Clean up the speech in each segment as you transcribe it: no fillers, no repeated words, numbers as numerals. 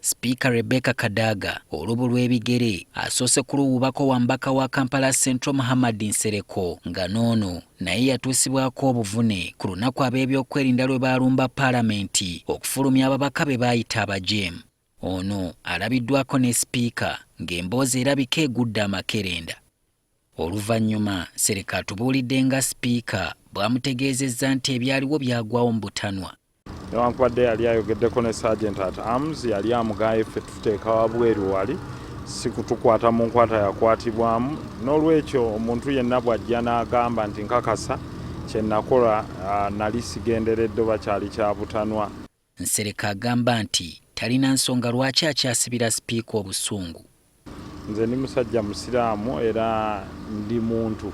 Sipiika Rebecca Kadaga olubu lw'ebigere asoose kuluwubako wambaka wa Kampala Central Mohammed Nsereko nga noono naye yatuusibwako obuvune ku lunaku ab'ebyokwerinda lwe baalumba Palamenti okufulumya ababaka be baayita abajeemu. Ono alabiddwako ne Sipiika ng'emboozi erabika egudde amakerenda. Oluvannyuma Nsereko atubuulidde nga Sipiika bw'amutegeezezza nti ebyaliwo byagwawo mu butanwa. Newankubadde yali ayogeddeko ne Sergeant at Arms yali amugaye ffe tuteeka wabweru wali si kutukwata mu nkwata yakwatibwamu, n'olwekyo omuntu yenna bw'ajja n'agamba nti nkakasa kye nakola nali sigenderedde bakyali kya butanwa. Nsereko agamba nti talina nsonga lwaki akyasibira Sipiika obusungu. Nze ndi musajja musiraamu era ndi muntu.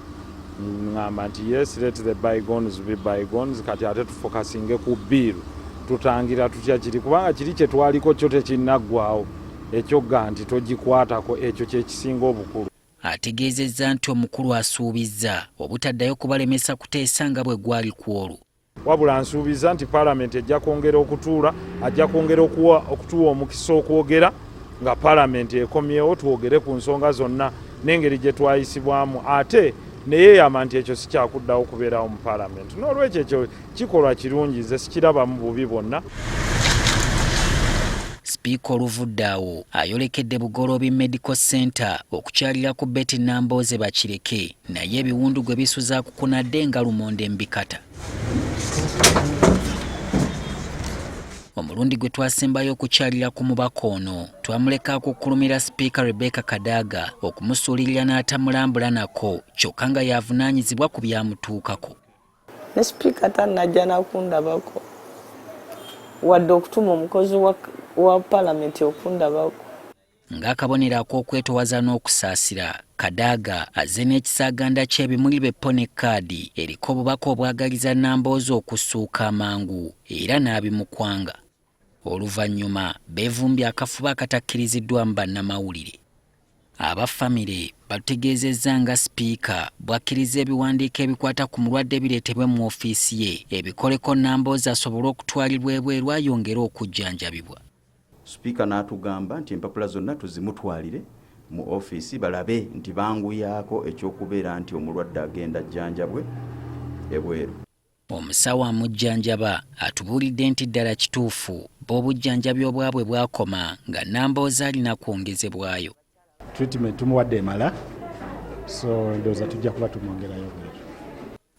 Ngamba nti yes, let the bygones be bygones, kati ate tufokasinge ku bbiiru tutangira tutya kiri kubanga kiri kye twaliko kyo tekinnaggwaawo ekyo ga nti togikwatako ekyo kye kisinga obukulu. Ategeezezza nti omukulu asuubizza obutaddayo kubalemesa kuteesa nga bwe gwali ku olwo. Wabula nsuubiza nti Palamenti ejja kwongera okutuula, ajja kwongera okutuwa omukisa okwogera nga Palamenti ekomyewo twogere ku nsonga zonna n'engeri gye twayisibwamu ate neyeeyama nti ekyo si kyakuddawo okubeerawo mu Palamenti. N'olwekyo ekyo kikolwa kirungi, nze sikirabamu bubi bwonna. Sipiika oluvudde awo ayolekedde Bugoloobi Medical Center okukyalira ku Betty Nambooze bakireke, naye ebiwundu gwe bisuza kukunadde nga lumonde mbikata. Omulundi gwe twasembayo okukyalira ku mubaka ono twamuleka okukulumira Sipiika Rebecca Kadaga okumusuulirira n'atamulambula nako kyokka nga yavunaanyizibwa ku byamutuukako. Ne Sipiika tannajja nakundabako wadde okutuma omukozi wa Palamenti okundabako. Ng'akabonero ak'okwetowaza n'okusaasira, Kadaga azze n'ekisaaganda ky'ebimuli beppo ne kaadi eriko obubaka obwagaliza Nambooze okusuuka amangu era n'abimukwanga. Oluvannyuma beevumbye akafuba akatakkiriziddwamu bannamawulire. Abafamire bategeezezza nga Sipiika bw'akkiriza ebiwandiiko ebikwata ku mulwadde bireetebwe mu ofiisi ye ebikoleko Nambooze asobole okutwalibwa ebweru ayongere okujjanjabibwa. Sipiika n'atugamba nti empapula zonna tuzimutwalire mu ofiisi balabe nti banguyaako ekyokubeera nti omulwadde agenda ajjanjabwe ebweru. Omusawo amujjanjaba atubuulidde nti ddala kituufu b'obujjanjabi obwabwe bwakoma nga Nambooze alina kwongezebwayo. Treatment tumuwadde emala, so ndowooza tujja kuba tumwongerayo bweru.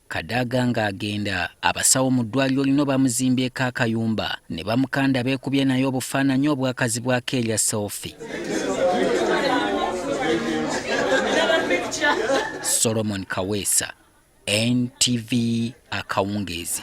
Kadaga ng'agenda abasawo mu ddwaliro lino bamuzimbyeko akayumba ne bamukanda beekubye naye obufaananyi obwakazibwako erya selfie. Solomon Kaweesa, NTV Akawungeezi.